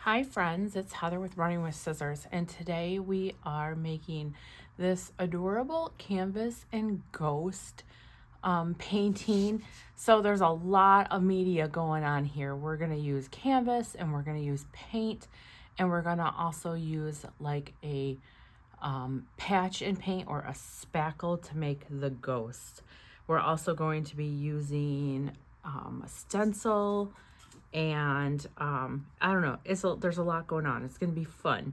Hi friends, it's Heather with Running with Scissors, and today we are making this adorable canvas and ghost painting. So there's a lot of media going on here. We're going to use canvas and we're going to use paint, and we're going to also use like a patch and paint or a spackle to make the ghost. We're also going to be using a stencil, and I don't know, there's a lot going on. It's gonna be fun.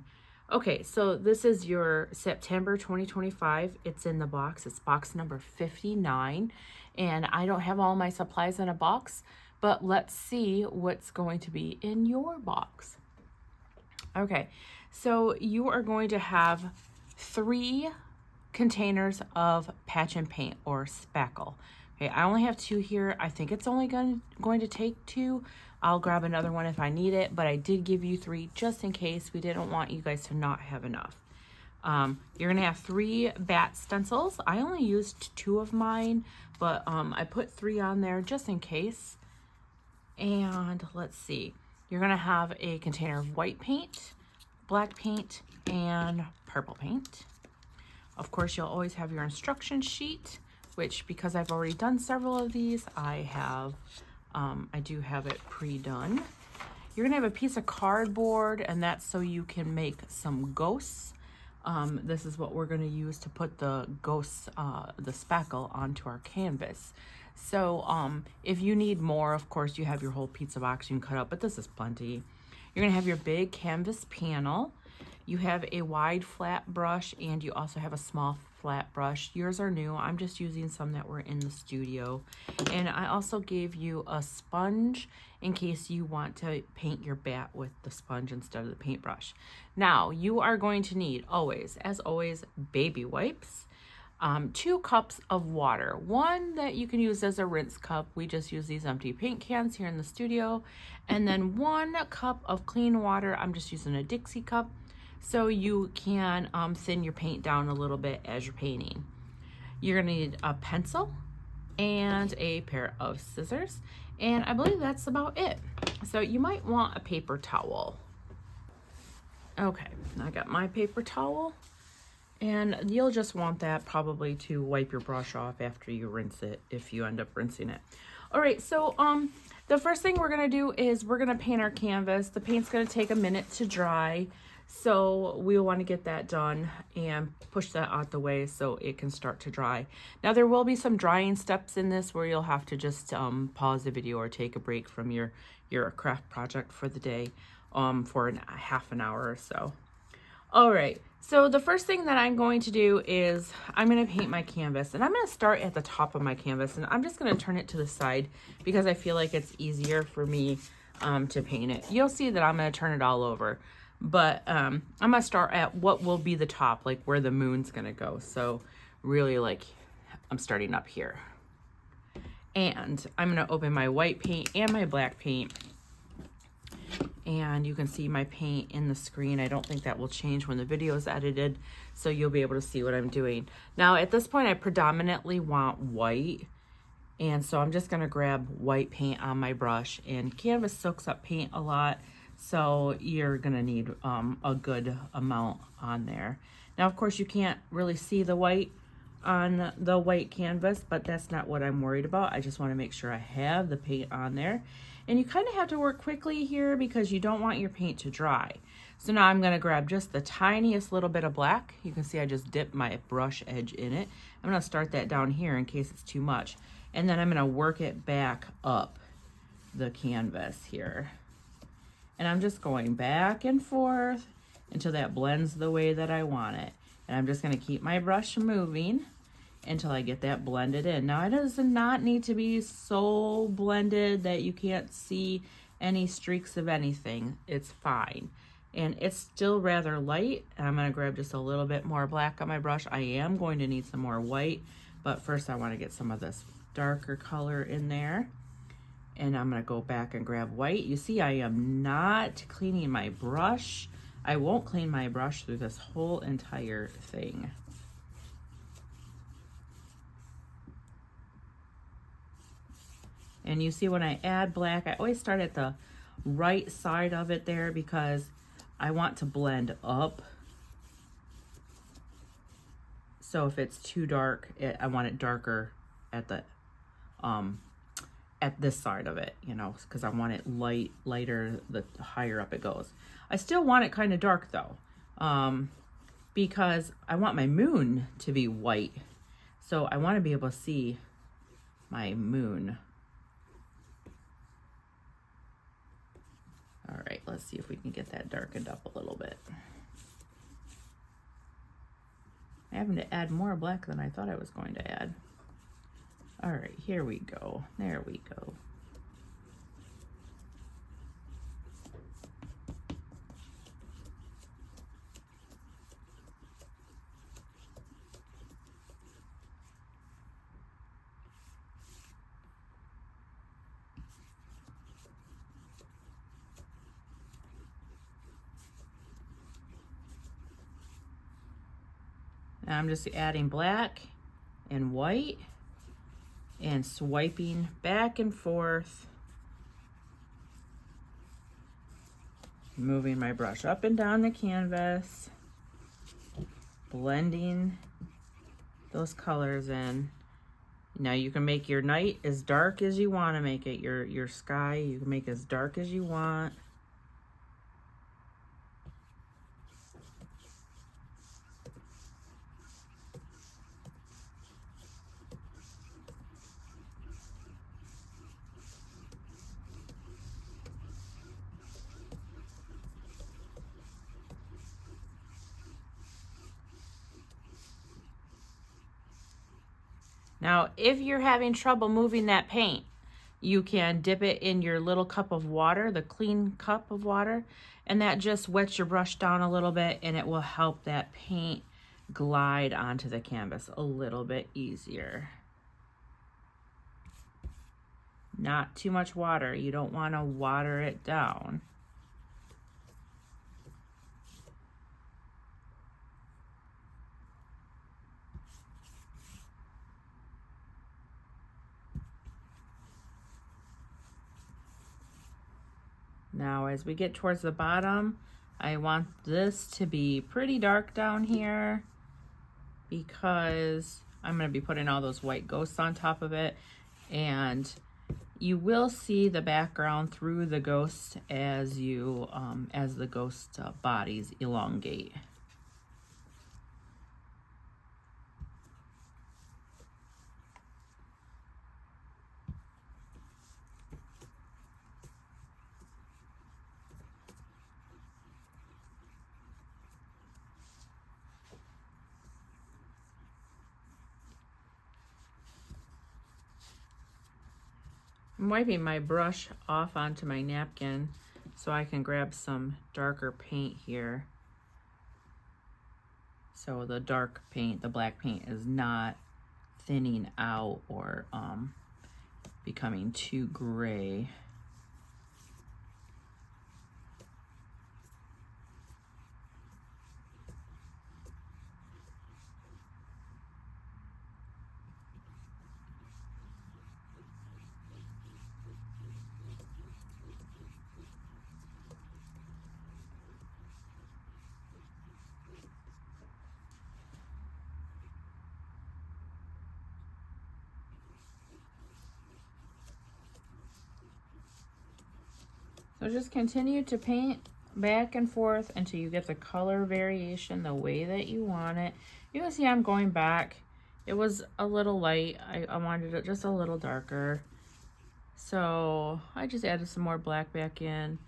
Okay, so this is your September 2025. It's in the box. It's box number 59, and I don't have all my supplies in a box, but let's see what's going to be in your box. Okay, so you are going to have 3 containers of patch and paint or spackle. Okay, I only have 2 here. I think it's only going to take 2. I'll grab another one if I need it, but I did give you 3 just in case. We didn't want you guys to not have enough. You're gonna have 3 bat stencils. I only used 2 of mine, but I put 3 on there just in case. And let's see, you're gonna have a container of white paint, black paint, and purple paint. Of course, you'll always have your instruction sheet, which, because I've already done several of these, I do have it pre-done. You're gonna have a piece of cardboard, and that's so you can make some ghosts. This is what we're gonna use to put the ghosts, the spackle onto our canvas. So if you need more, of course, you have your whole pizza box you can cut up, but this is plenty. You're gonna have your big canvas panel. You have a wide flat brush, and you also have a small flat brush. Yours are new. I'm just using some that were in the studio. And I also gave you a sponge in case you want to paint your bat with the sponge instead of the paintbrush. Now, you are going to need always, as always, baby wipes, 2 cups of water, one that you can use as a rinse cup. We just use these empty paint cans here in the studio. And then 1 cup of clean water. I'm just using a Dixie cup, so you can thin your paint down a little bit as you're painting. You're gonna need a pencil and a pair of scissors, and I believe that's about it. So you might want a paper towel. Okay, I got my paper towel, and you'll just want that probably to wipe your brush off after you rinse it, if you end up rinsing it. All right, so the first thing we're gonna do is we're gonna paint our canvas. The paint's gonna take a minute to dry, so we want to get that done and push that out the way so it can start to dry. Now there will be some drying steps in this where you'll have to just pause the video or take a break from your craft project for the day for half an hour or so. All right, so the first thing that I'm going to do is I'm going to paint my canvas, and I'm going to start at the top of my canvas, and I'm just going to turn it to the side because I feel like it's easier for me to paint it. You'll see that I'm going to turn it all over, but I'm going to start at what will be the top, like where the moon's going to go. So really, like, I'm starting up here. And I'm going to open my white paint and my black paint, and you can see my paint in the screen. I don't think that will change when the video is edited, so you'll be able to see what I'm doing. Now at this point I predominantly want white, and so I'm just going to grab white paint on my brush, and canvas soaks up paint a lot, so you're going to need a good amount on there. Now of course you can't really see the white on the white canvas, but that's not what I'm worried about. I just want to make sure I have the paint on there. And you kind of have to work quickly here because you don't want your paint to dry. So now I'm going to grab just the tiniest little bit of black. You can see I just dipped my brush edge in it. I'm going to start that down here in case it's too much. And then I'm going to work it back up the canvas here. And I'm just going back and forth until that blends the way that I want it. And I'm just going to keep my brush moving until I get that blended in. Now, it does not need to be so blended that you can't see any streaks of anything. It's fine. And it's still rather light. I'm going to grab just a little bit more black on my brush. I am going to need some more white, but first I want to get some of this darker color in there. And I'm going to go back and grab white. You see, I am not cleaning my brush. I won't clean my brush through this whole entire thing. And you see when I add black, I always start at the right side of it there because I want to blend up. So if it's too dark, I want it darker at the at this side of it, you know, because I want it lighter the higher up it goes. I still want it kind of dark though, because I want my moon to be white. So I want to be able to see my moon. All right, let's see if we can get that darkened up a little bit. I'm having to add more black than I thought I was going to add. All right, here we go. There we go. Now I'm just adding black and white and swiping back and forth, moving my brush up and down the canvas, blending those colors in. Now you can make your night as dark as you want to make it. Your sky, you can make as dark as you want. Now, if you're having trouble moving that paint, you can dip it in your little cup of water, the clean cup of water, and that just wets your brush down a little bit and it will help that paint glide onto the canvas a little bit easier. Not too much water. You don't want to water it down. Now, as we get towards the bottom, I want this to be pretty dark down here because I'm going to be putting all those white ghosts on top of it. And you will see the background through the ghost as you, as the ghost bodies elongate. I'm wiping my brush off onto my napkin so I can grab some darker paint here. So the dark paint, the black paint, is not thinning out or becoming too gray. So just continue to paint back and forth until you get the color variation the way that you want it. You can see I'm going back. It was a little light. I wanted it just a little darker. So I just added some more black back in.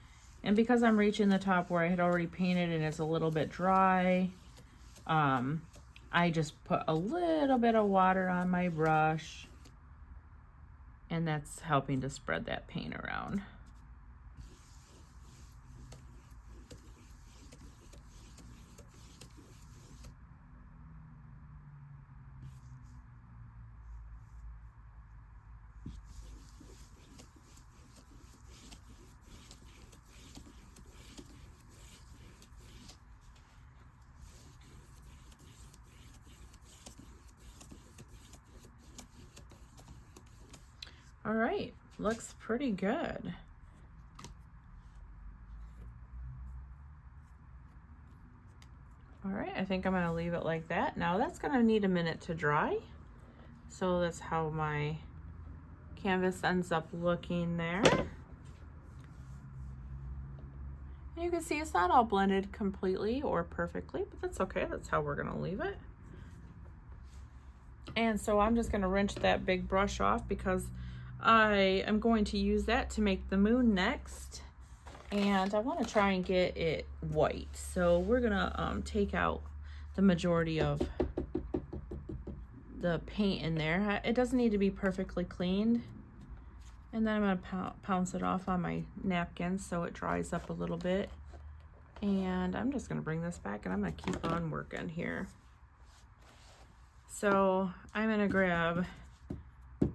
And because I'm reaching the top where I had already painted and it's a little bit dry, I just put a little bit of water on my brush. And that's helping to spread that paint around. All right, looks pretty good. right, I think I'm gonna leave it like that. Now that's gonna need a minute to dry. So that's how my canvas ends up looking there. And you can see it's not all blended completely or perfectly, but that's okay. That's how we're gonna leave it. And so I'm just gonna rinse that big brush off because I am going to use that to make the moon next. And I wanna try and get it white. So we're gonna take out the majority of the paint in there. It doesn't need to be perfectly cleaned. And then I'm gonna pounce it off on my napkin so it dries up a little bit. And I'm just gonna bring this back and I'm gonna keep on working here. So I'm gonna grab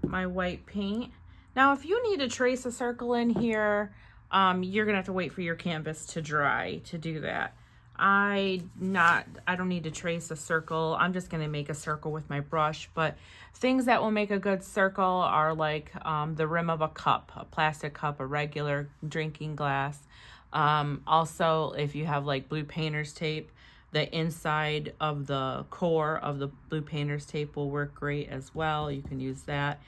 my white paint. Now, if you need to trace a circle in here, you're gonna have to wait for your canvas to dry to do that. I don't need to trace a circle. I'm just gonna make a circle with my brush, but things that will make a good circle are like the rim of a cup, a plastic cup, a regular drinking glass. Also, if you have like blue painter's tape, the inside of the core of the blue painter's tape will work great as well. You can use that.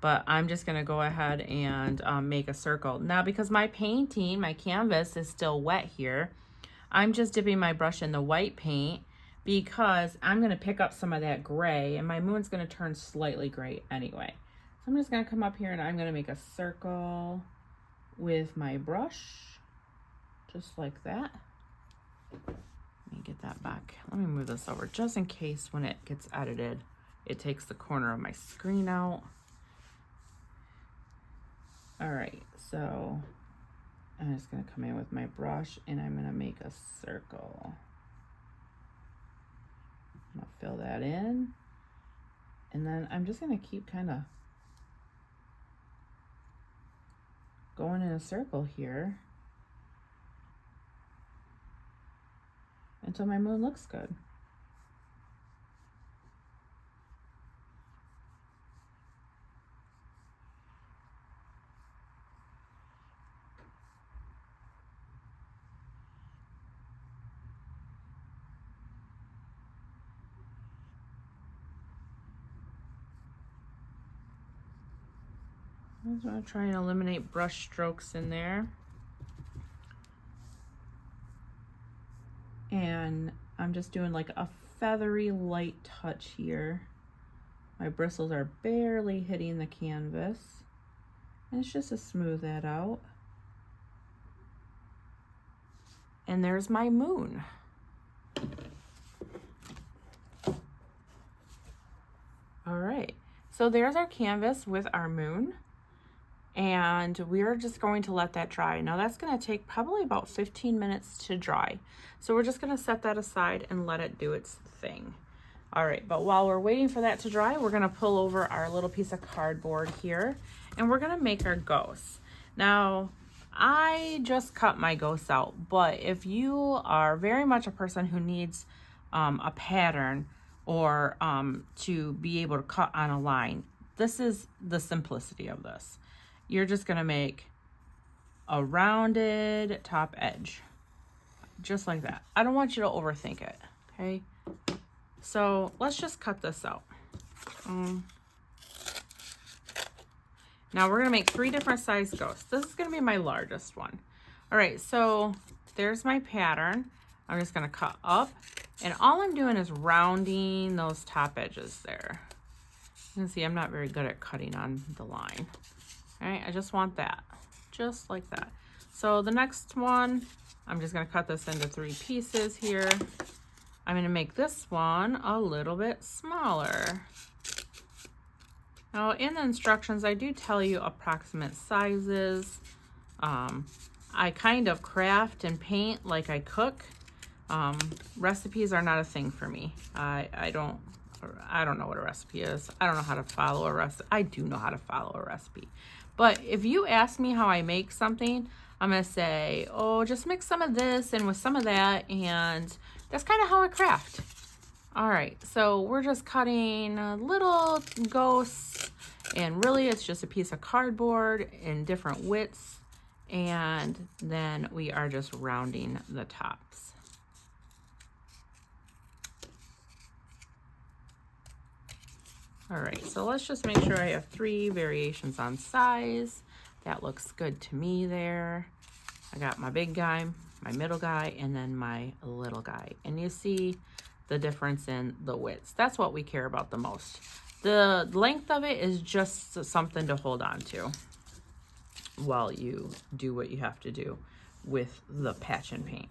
But I'm just gonna go ahead and make a circle. Now, because my painting, my canvas is still wet here, I'm just dipping my brush in the white paint because I'm gonna pick up some of that gray and my moon's gonna turn slightly gray anyway. So I'm just gonna come up here and I'm gonna make a circle with my brush, just like that. Let me get that back. Let me move this over just in case when it gets edited, it takes the corner of my screen out. All right, so I'm just gonna come in with my brush and I'm gonna make a circle. I'm gonna fill that in. And then I'm just gonna keep kind of going in a circle here until my moon looks good. I'm just gonna try and eliminate brush strokes in there. And I'm just doing like a feathery light touch here. My bristles are barely hitting the canvas. And it's just to smooth that out. And there's my moon. All right, so there's our canvas with our moon. And we're just going to let that dry. Now that's gonna take probably about 15 minutes to dry. So we're just gonna set that aside and let it do its thing. All right, but while we're waiting for that to dry, we're gonna pull over our little piece of cardboard here and we're gonna make our ghosts. Now, I just cut my ghosts out, but if you are very much a person who needs a pattern or to be able to cut on a line, this is the simplicity of this. You're just gonna make a rounded top edge, just like that. I don't want you to overthink it, okay? So let's just cut this out. Now we're gonna make 3 different size ghosts. This is gonna be my largest one. All right, so there's my pattern. I'm just gonna cut up, and all I'm doing is rounding those top edges there. You can see I'm not very good at cutting on the line. All right, I just want that, just like that. So the next one, I'm just gonna cut this into 3 pieces here. I'm gonna make this one a little bit smaller. Now in the instructions, I do tell you approximate sizes. I kind of craft and paint like I cook. Recipes are not a thing for me. I don't know what a recipe is. I don't know how to follow a recipe. I do know how to follow a recipe. But if you ask me how I make something, I'm gonna say, oh, just mix some of this and with some of that, and that's kind of how I craft. All right, so we're just cutting little ghosts, and really it's just a piece of cardboard in different widths, and then we are just rounding the tops. All right, so let's just make sure I have 3 variations on size. That looks good to me there. I got my big guy, my middle guy, and then my little guy. And you see the difference in the widths. That's what we care about the most. The length of it is just something to hold on to while you do what you have to do with the patch and paint.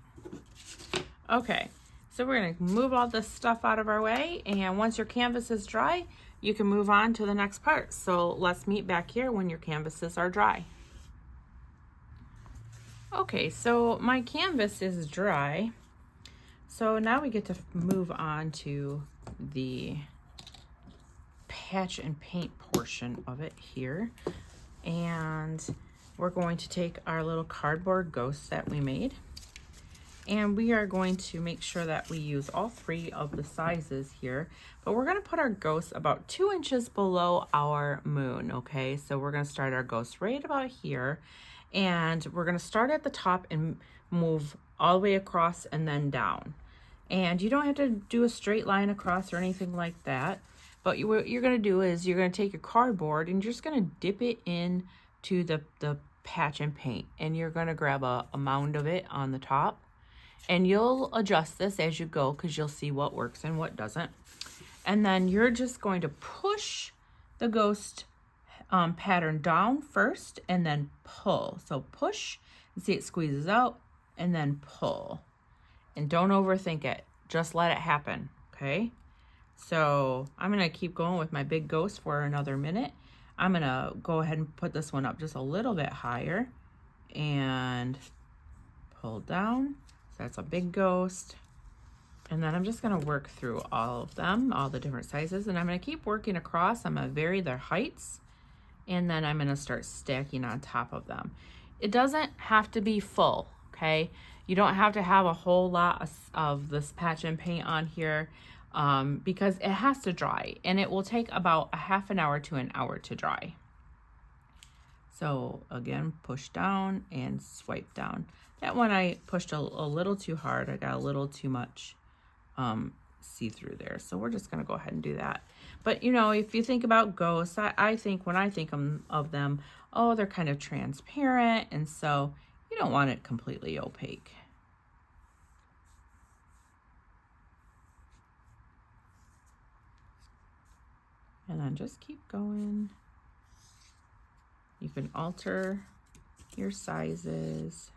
Okay, so we're gonna move all this stuff out of our way, and once your canvas is dry, you can move on to the next part. So let's meet back here when your canvases are dry. Okay, so my canvas is dry. So now we get to move on to the patch and paint portion of it here. And we're going to take our little cardboard ghosts that we made, and we are going to make sure that we use all 3 of the sizes here, but we're going to put our ghosts about 2 inches below our moon. Okay, so we're going to start our ghost right about here, and we're going to start at the top and move all the way across and then down. And you don't have to do a straight line across or anything like that, but what you're going to do is you're going to take your cardboard and you're just going to dip it in to the patch and paint, and you're going to grab a mound of it on the top, and you'll adjust this as you go because you'll see what works and what doesn't. And then you're just going to push the ghost pattern down first and then pull. So push and see it squeezes out, and then pull. And don't overthink it. Just let it happen, okay? So I'm going to keep going with my big ghost for another minute. I'm going to go ahead and put this one up just a little bit higher and pull down. So that's a big ghost. And then I'm just going to work through all of them, all the different sizes. And I'm going to keep working across. I'm going to vary their heights. And then I'm going to start stacking on top of them. It doesn't have to be full, okay? You don't have to have a whole lot of this patch and paint on here because it has to dry. And it will take about a half an hour to an hour to dry. So again, push down and swipe down. That one I pushed a little too hard. I got a little too much see-through there. So we're just going to go ahead and do that. But, you know, if you think about ghosts, I think when I think of them, oh, they're kind of transparent. And so you don't want it completely opaque. And then just keep going. You can alter your sizes.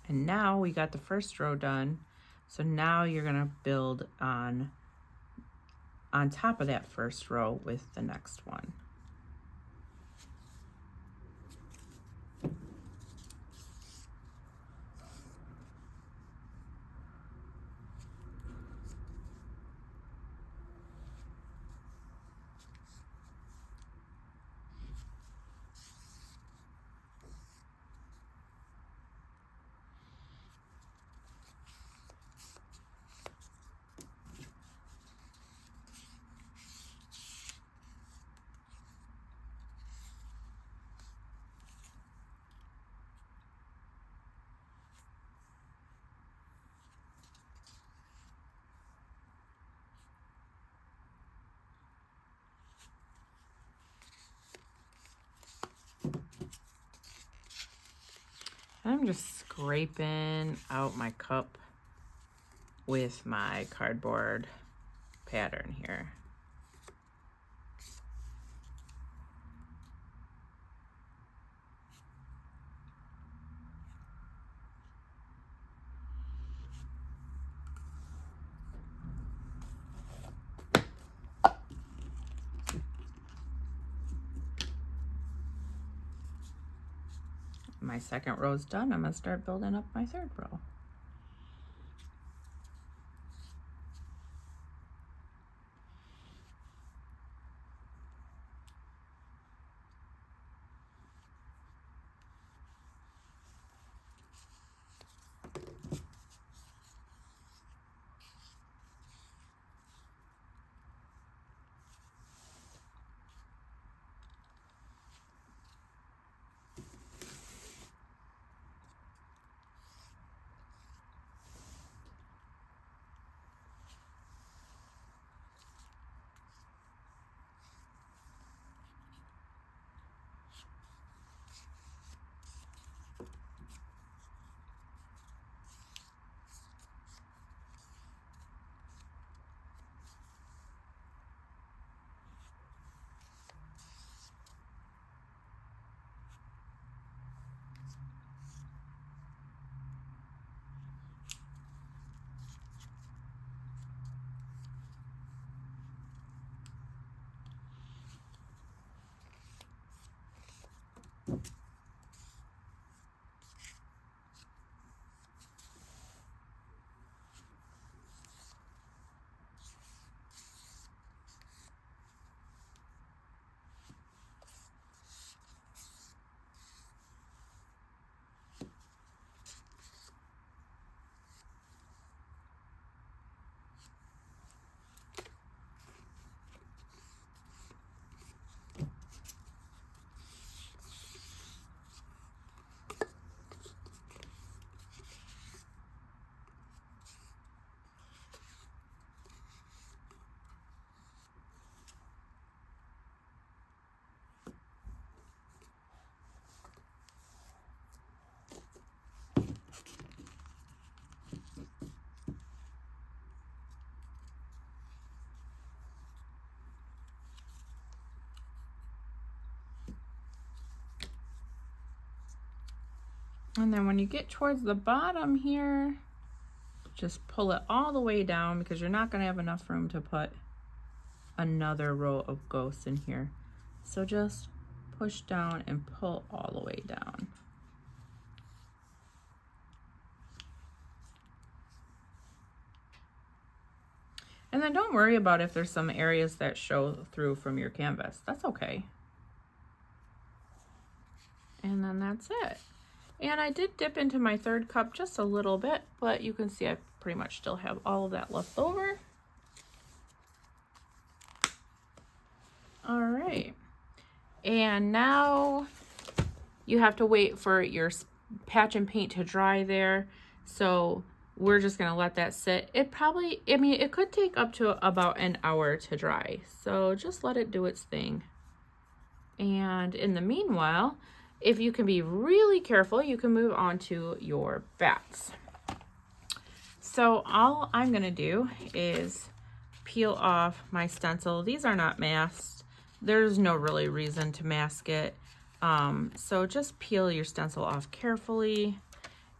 And now we got the first row done. So now you're gonna build on top of that first row with the next one. I'm just scraping out my cup with my cardboard pattern here. My second row's done. I'm gonna start building up my third row. And then when you get towards the bottom here, just pull it all the way down because you're not going to have enough room to put another row of ghosts in here. So just push down and pull all the way down. And then don't worry about if there's some areas that show through from your canvas. That's okay. And then that's it. And I did dip into my third cup just a little bit, but you can see I pretty much still have all of that left over. All right. And now you have to wait for your patch and paint to dry there. So we're just gonna let that sit. It probably, I mean, it could take up to about an hour to dry. So just let it do its thing. And in the meanwhile, if you can be really careful, you can move on to your bats. So all I'm gonna do is peel off my stencil. These are not masked. There's no really reason to mask it. So just peel your stencil off carefully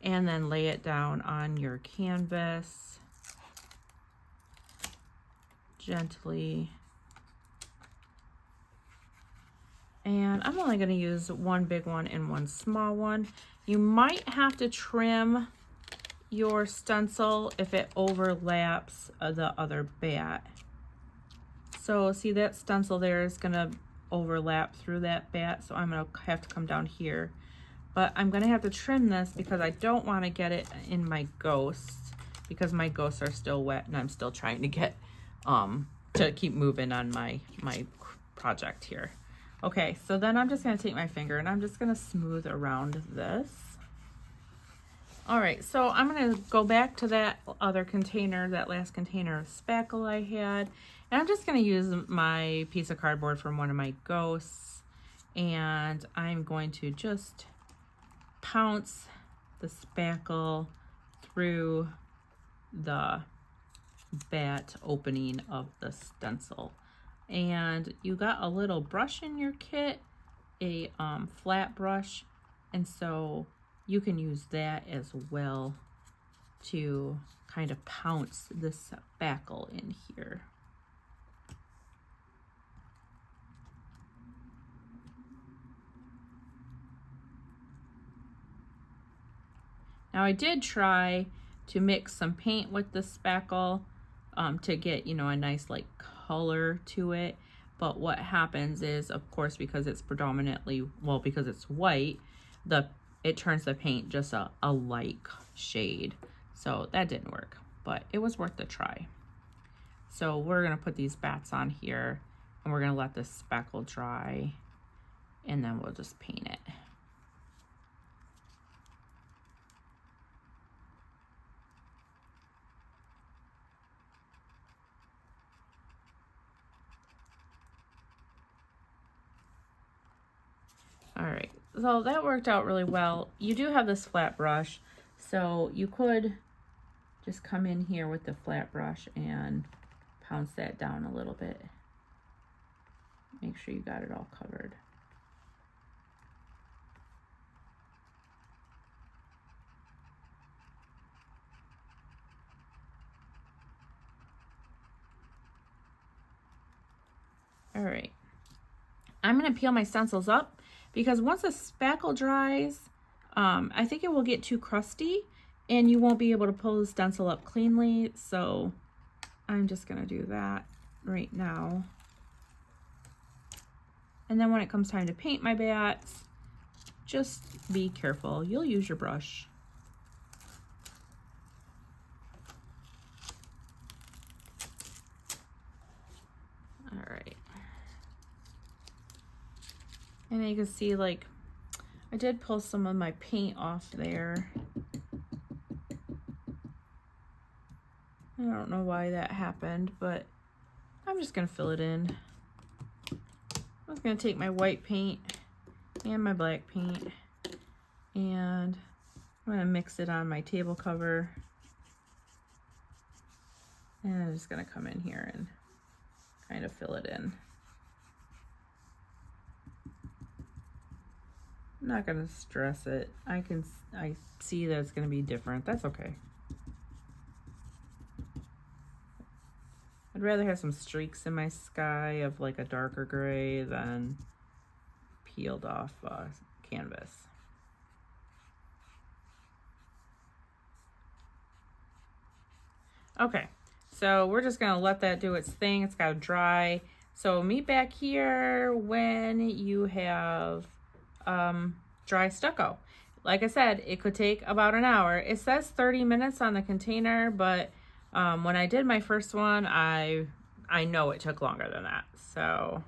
and then lay it down on your canvas gently. And I'm only going to use one big one and one small one. You might have to trim your stencil if it overlaps the other bat. So see, that stencil there is going to overlap through that bat, so I'm going to have to come down here. But I'm going to have to trim this because I don't want to get it in my ghosts, because my ghosts are still wet and I'm still trying to get to keep moving on my project here. Okay, so then I'm just going to take my finger and I'm just going to smooth around this. All right, so I'm going to go back to that other container, that last container of spackle I had. And I'm just going to use my piece of cardboard from one of my ghosts. And I'm going to just pounce the spackle through the bat opening of the stencil. And you got a little brush in your kit, a flat brush, and so you can use that as well to kind of pounce the spackle in here. Now I did try to mix some paint with the spackle to get, you know, a nice like color to it. But what happens is, of course, because it's predominantly, well, because it's white, it turns the paint just a light shade. So that didn't work, but it was worth the try. So we're gonna put these bats on here and we're gonna let this spackle dry and then we'll just paint it. All right, so that worked out really well. You do have this flat brush, so you could just come in here with the flat brush and pounce that down a little bit. Make sure you got it all covered. All right, I'm gonna peel my stencils up because once the spackle dries, I think it will get too crusty and you won't be able to pull the stencil up cleanly. So I'm just gonna do that right now. And then when it comes time to paint my bats, just be careful. You'll use your brush. All right. And you can see, like, I did pull some of my paint off there. I don't know why that happened, but I'm just gonna fill it in. I'm just gonna take my white paint and my black paint and I'm gonna mix it on my table cover. And I'm just gonna come in here and kind of fill it in. I'm not gonna stress it. I see that it's gonna be different. That's okay. I'd rather have some streaks in my sky of like a darker gray than peeled off canvas. Okay, so we're just gonna let that do its thing. It's gotta dry. So meet back here when you have dry stucco. Like I said, it could take about an hour. It says 30 minutes on the container, but when I did my first one, I know it took longer than that. So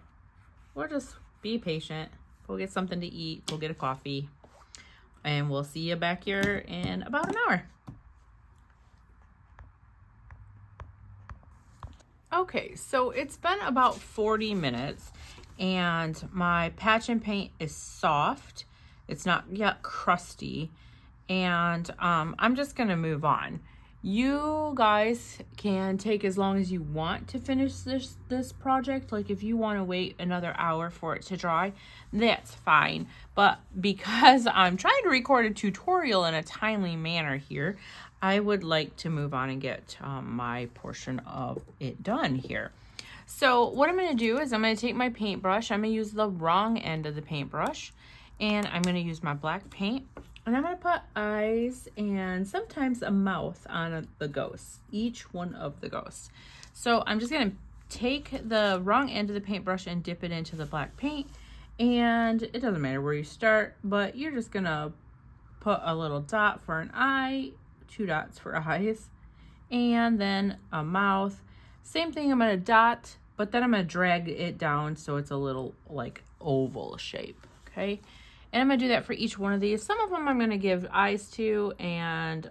we'll just be patient. We'll get something to eat. We'll get a coffee. And we'll see you back here in about an hour. Okay, so it's been about 40 minutes and my patch and paint is soft. It's not yet crusty. And I'm just gonna move on. You guys can take as long as you want to finish this project. Like if you want to wait another hour for it to dry, that's fine. But because I'm trying to record a tutorial in a timely manner here, I would like to move on and get my portion of it done here. So what I'm going to do is I'm going to take my paintbrush. I'm going to use the wrong end of the paintbrush, and I'm going to use my black paint. And I'm going to put eyes and sometimes a mouth on the ghosts, each one of the ghosts. So I'm just going to take the wrong end of the paintbrush and dip it into the black paint. And it doesn't matter where you start, but you're just going to put a little dot for an eye, 2 dots for eyes, and then a mouth. Same thing, I'm going to dot, but then I'm going to drag it down so it's a little like oval shape, okay? And I'm going to do that for each one of these. Some of them I'm going to give eyes to, and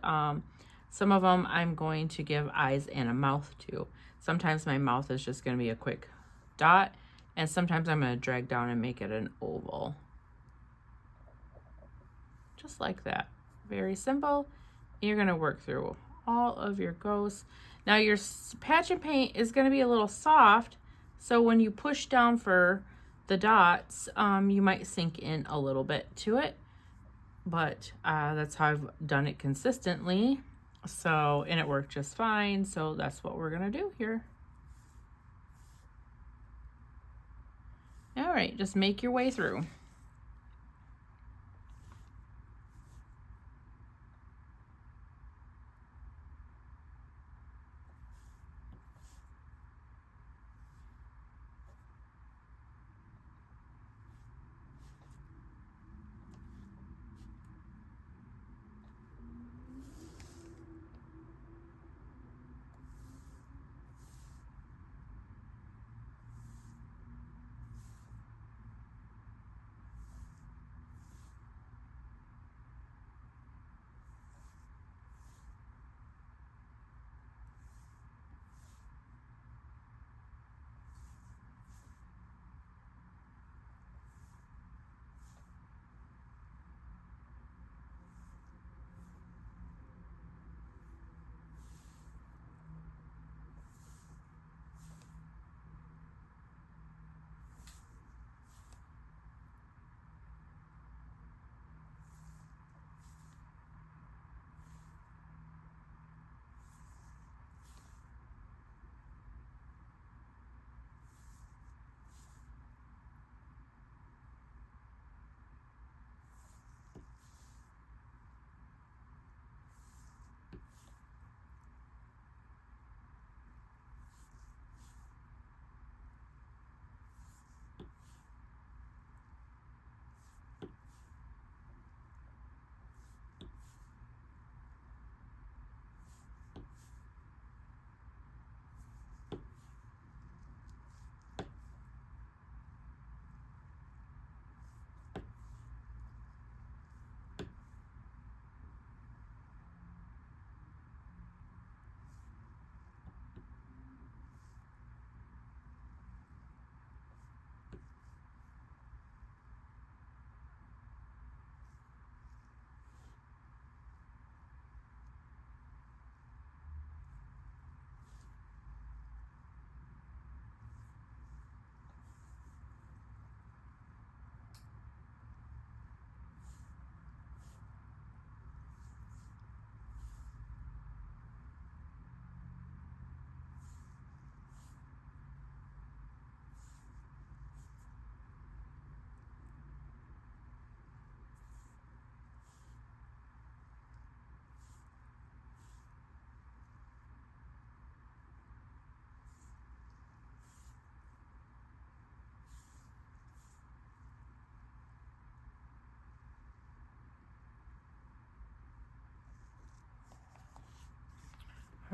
some of them I'm going to give eyes and a mouth to. Sometimes my mouth is just going to be a quick dot, and sometimes I'm going to drag down and make it an oval. Just like that. Very simple. You're going to work through all of your ghosts. Now your patch and paint is going to be a little soft, so when you push down for the dots, you might sink in a little bit to it, but that's how I've done it consistently. So, and it worked just fine. So that's what we're gonna do here. All right, just make your way through.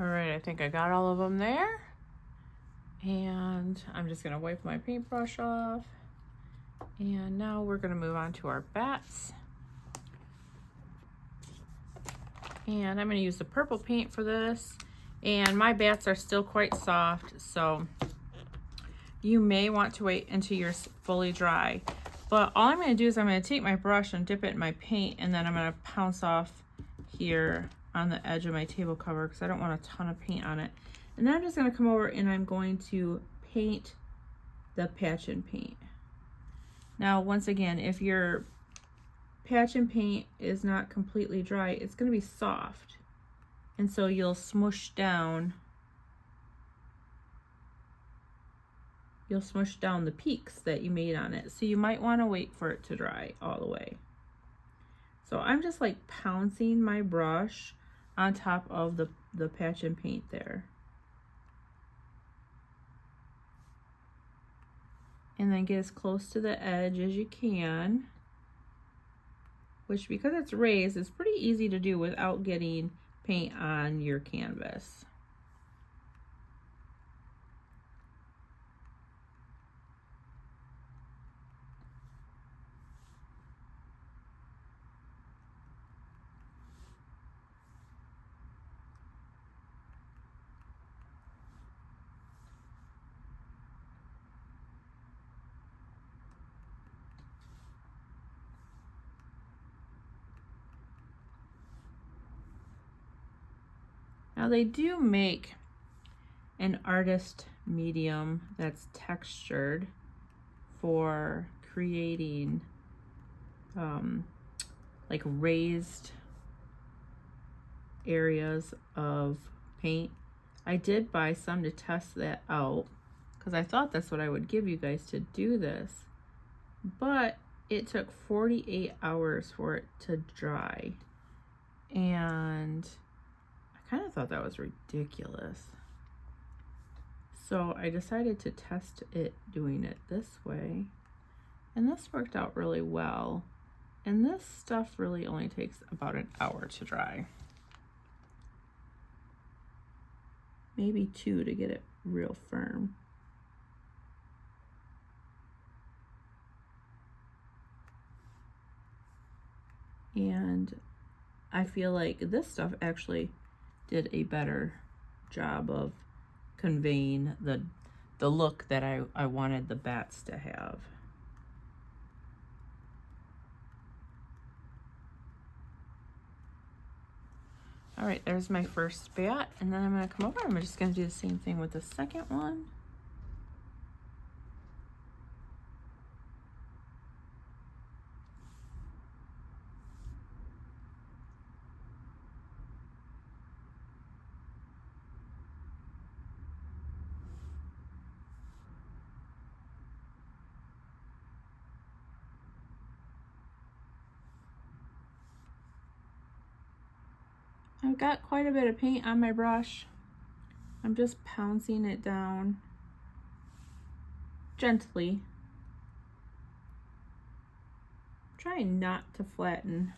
All right, I think I got all of them there. And I'm just gonna wipe my paintbrush off. And now we're gonna move on to our bats. And I'm gonna use the purple paint for this. And my bats are still quite soft, so you may want to wait until you're fully dry. But all I'm gonna do is I'm gonna take my brush and dip it in my paint, and then I'm gonna pounce off here on the edge of my table cover because I don't want a ton of paint on it. And then I'm just gonna come over and I'm going to paint the patch and paint. Now, once again, if your patch and paint is not completely dry, it's gonna be soft. And so you'll smush down the peaks that you made on it. So you might wanna wait for it to dry all the way. So I'm just like pouncing my brush on top of the patch and paint there. And then get as close to the edge as you can, which, because it's raised, is pretty easy to do without getting paint on your canvas. Now they do make an artist medium that's textured for creating like raised areas of paint. I did buy some to test that out because I thought that's what I would give you guys to do this, but it took 48 hours for it to dry, and I kind of thought that was ridiculous. So I decided to test it doing it this way, and this worked out really well. And this stuff really only takes about an hour to dry. Maybe 2 to get it real firm. And I feel like this stuff actually did a better job of conveying the look that I wanted the bats to have. All right, there's my first bat, and then I'm gonna come over, I'm just gonna do the same thing with the second one. I've got quite a bit of paint on my brush. I'm just pouncing it down gently. Trying not to flatten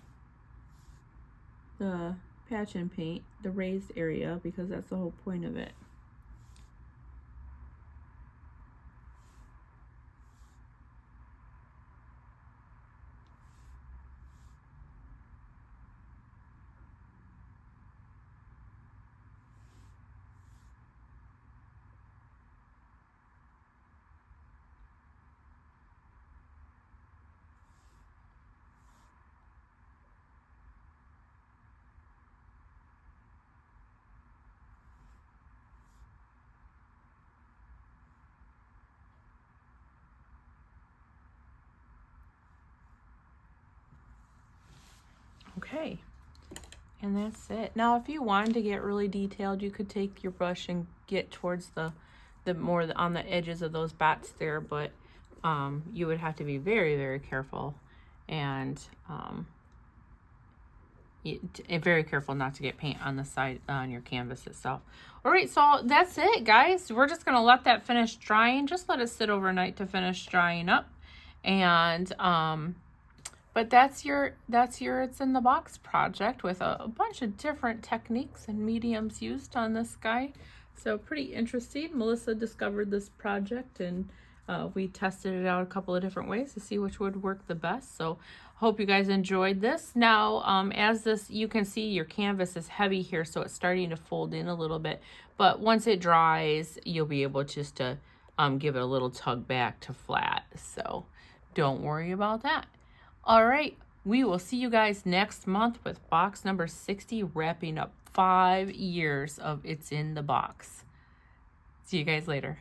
the patch and paint, the raised area, because that's the whole point of it. Okay, and that's it. Now, if you wanted to get really detailed, you could take your brush and get towards the more on the edges of those bats there, but you would have to be very, very careful and very careful not to get paint on the side on your canvas itself. All right, so that's it, guys. We're just gonna let that finish drying. Just let it sit overnight to finish drying up, and But that's your It's in the Box project with a bunch of different techniques and mediums used on this guy. So pretty interesting. Melissa discovered this project, and we tested it out a couple of different ways to see which would work the best. So hope you guys enjoyed this. Now, you can see your canvas is heavy here, so it's starting to fold in a little bit. But once it dries, you'll be able just to give it a little tug back to flat. So don't worry about that. All right, we will see you guys next month with box number 60, wrapping up 5 years of It's in the Box. See you guys later.